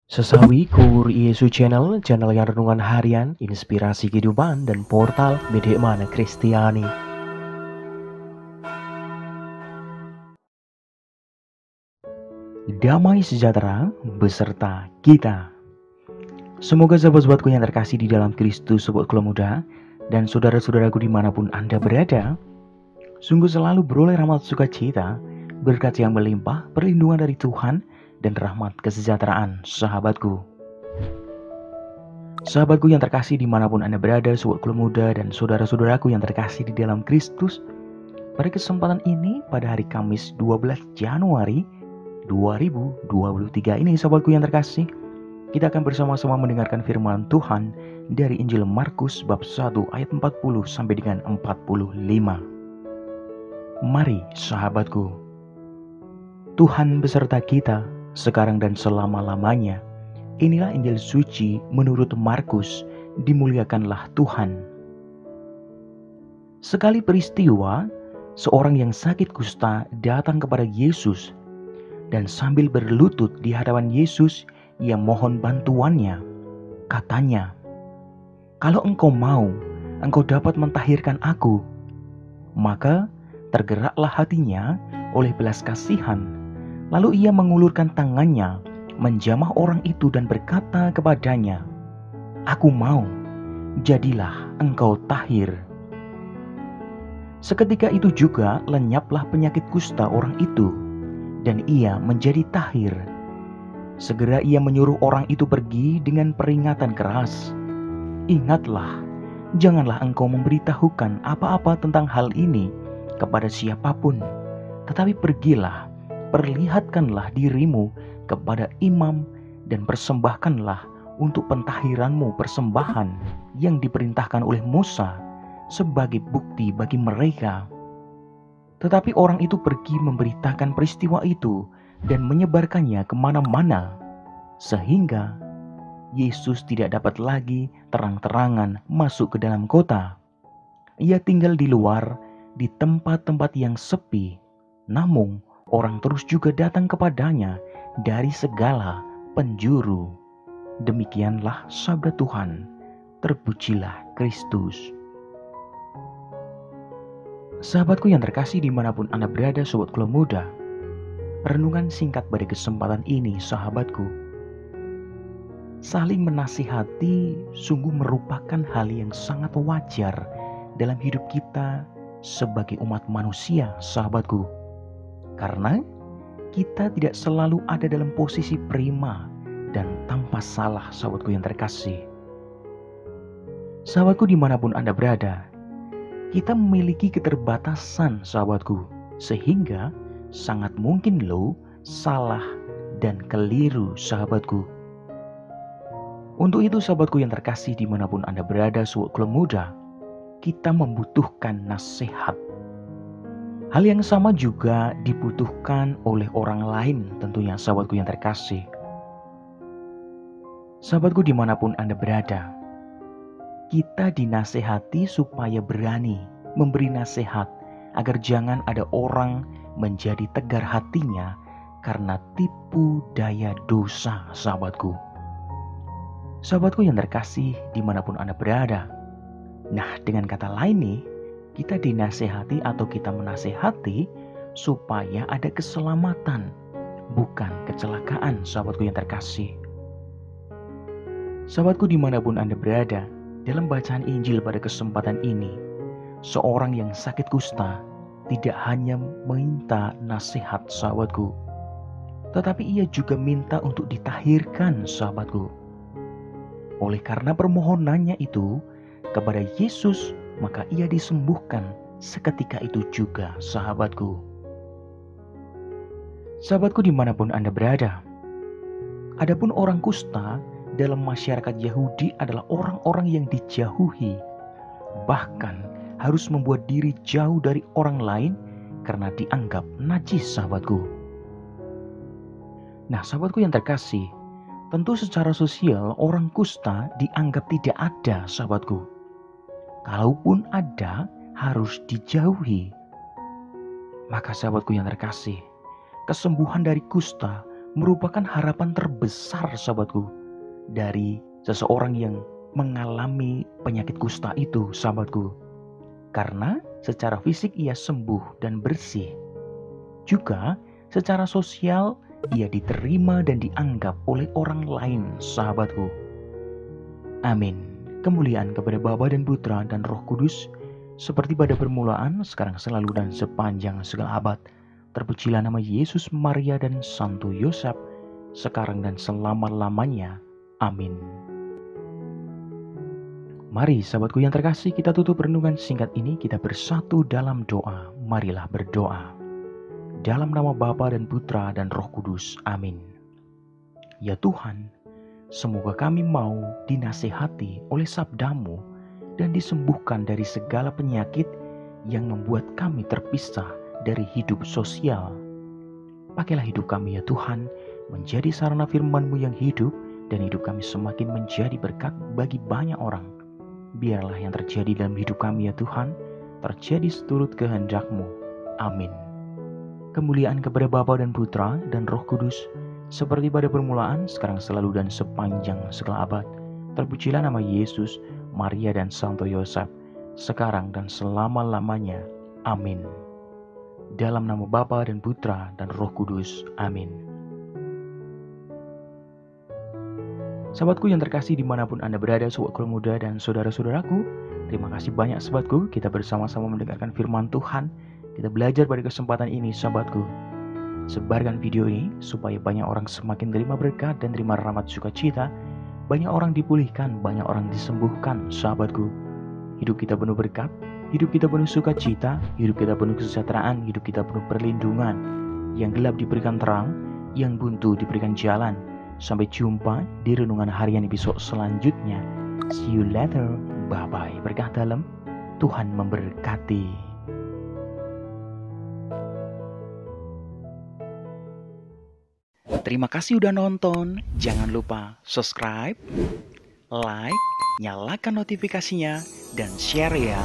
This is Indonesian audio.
Sesawi Kur Yesu Channel, channel yang renungan harian, inspirasi kehidupan, dan portal Bedekmana Kristiani. Damai sejahtera beserta kita. Semoga sahabat-sahabatku yang terkasih di dalam Kristus, sobat Kula Muda, dan saudara-saudaraku dimanapun Anda berada, sungguh selalu beroleh rahmat sukacita, berkat yang melimpah, perlindungan dari Tuhan, dan rahmat kesejahteraan sahabatku. Sahabatku yang terkasih dimanapun Anda berada, sobat Kula Muda, dan saudara-saudaraku yang terkasih di dalam Kristus, pada kesempatan ini pada hari Kamis 12 Januari 2023 ini sahabatku yang terkasih, kita akan bersama-sama mendengarkan firman Tuhan dari Injil Markus bab 1 ayat 40 sampai dengan 45. Mari sahabatku, Tuhan beserta kita sekarang dan selama-lamanya. Inilah Injil suci menurut Markus, dimuliakanlah Tuhan. Sekali peristiwa, seorang yang sakit kusta datang kepada Yesus, dan sambil berlutut di hadapan Yesus, ia mohon bantuannya. Katanya, "Kalau engkau mau, engkau dapat mentahirkan aku." Maka tergeraklah hatinya oleh belas kasihan. Lalu ia mengulurkan tangannya, menjamah orang itu dan berkata kepadanya, "Aku mau, jadilah engkau tahir." Seketika itu juga lenyaplah penyakit kusta orang itu, dan ia menjadi tahir. Segera ia menyuruh orang itu pergi dengan peringatan keras, "Ingatlah, janganlah engkau memberitahukan apa-apa tentang hal ini kepada siapapun, tetapi pergilah, perlihatkanlah dirimu kepada imam dan persembahkanlah untuk pentahiranmu persembahan yang diperintahkan oleh Musa sebagai bukti bagi mereka." Tetapi orang itu pergi memberitakan peristiwa itu dan menyebarkannya kemana-mana, sehingga Yesus tidak dapat lagi terang-terangan masuk ke dalam kota. Ia tinggal di luar, di tempat-tempat yang sepi, namun orang terus juga datang kepadanya dari segala penjuru. Demikianlah sabda Tuhan. Terpujilah Kristus. Sahabatku yang terkasih dimanapun Anda berada, sobat Kula Muda, renungan singkat pada kesempatan ini sahabatku. Saling menasihati sungguh merupakan hal yang sangat wajar dalam hidup kita sebagai umat manusia sahabatku. Karena kita tidak selalu ada dalam posisi prima dan tanpa salah sahabatku yang terkasih. Sahabatku dimanapun Anda berada, kita memiliki keterbatasan sahabatku, sehingga sangat mungkin loh salah dan keliru sahabatku. Untuk itu sahabatku yang terkasih dimanapun Anda berada, sobat Kula Muda, kita membutuhkan nasihat. Hal yang sama juga dibutuhkan oleh orang lain tentunya sahabatku yang terkasih. Sahabatku dimanapun Anda berada, kita dinasehati supaya berani memberi nasihat agar jangan ada orang menjadi tegar hatinya karena tipu daya dosa sahabatku. Sahabatku yang terkasih dimanapun Anda berada. Nah, dengan kata lain nih, kita dinasehati atau kita menasehati supaya ada keselamatan, bukan kecelakaan sahabatku yang terkasih. Sahabatku dimanapun Anda berada, dalam bacaan Injil pada kesempatan ini, seorang yang sakit kusta tidak hanya minta nasihat sahabatku, tetapi ia juga minta untuk ditahirkan sahabatku. Oleh karena permohonannya itu kepada Yesus, maka ia disembuhkan seketika itu juga sahabatku. Sahabatku dimanapun Anda berada, adapun orang kusta dalam masyarakat Yahudi adalah orang-orang yang dijauhi, bahkan harus membuat diri jauh dari orang lain karena dianggap najis sahabatku. Nah sahabatku yang terkasih, tentu secara sosial orang kusta dianggap tidak ada sahabatku. Kalaupun ada, harus dijauhi. Maka sahabatku yang terkasih, kesembuhan dari kusta merupakan harapan terbesar sahabatku dari seseorang yang mengalami penyakit kusta itu sahabatku. Karena secara fisik ia sembuh dan bersih. Juga secara sosial ia diterima dan dianggap oleh orang lain sahabatku. Amin. Kemuliaan kepada Bapa dan Putra dan Roh Kudus, seperti pada permulaan, sekarang selalu dan sepanjang segala abad. Terpujilah nama Yesus, Maria dan Santo Yosef, sekarang dan selama-lamanya. Amin. Mari sahabatku yang terkasih, kita tutup renungan singkat ini, kita bersatu dalam doa. Marilah berdoa. Dalam nama Bapa dan Putra dan Roh Kudus. Amin. Ya Tuhan, semoga kami mau dinasehati oleh sabda-Mu dan disembuhkan dari segala penyakit yang membuat kami terpisah dari hidup sosial. Pakailah hidup kami ya Tuhan, menjadi sarana firman-Mu yang hidup, dan hidup kami semakin menjadi berkat bagi banyak orang. Biarlah yang terjadi dalam hidup kami ya Tuhan, terjadi seturut kehendak-Mu. Amin. Kemuliaan kepada Bapa dan Putra dan Roh Kudus, seperti pada permulaan, sekarang selalu dan sepanjang segala abad. Terpujilah nama Yesus, Maria dan Santo Yosef, sekarang dan selama-lamanya. Amin. Dalam nama Bapa dan Putra dan Roh Kudus. Amin. Sahabatku yang terkasih dimanapun Anda berada, sobat muda dan saudara-saudaraku, terima kasih banyak sahabatku, kita bersama-sama mendengarkan firman Tuhan. Kita belajar pada kesempatan ini sahabatku. Sebarkan video ini supaya banyak orang semakin terima berkat dan terima rahmat sukacita. Banyak orang dipulihkan, banyak orang disembuhkan sahabatku. Hidup kita penuh berkat, hidup kita penuh sukacita, hidup kita penuh kesejahteraan, hidup kita penuh perlindungan. Yang gelap diberikan terang, yang buntu diberikan jalan. Sampai jumpa di renungan harian episode selanjutnya. See you later. Bye-bye. Berkah dalam, Tuhan memberkati. Terima kasih udah nonton. Jangan lupa subscribe, like, nyalakan notifikasinya, dan share ya.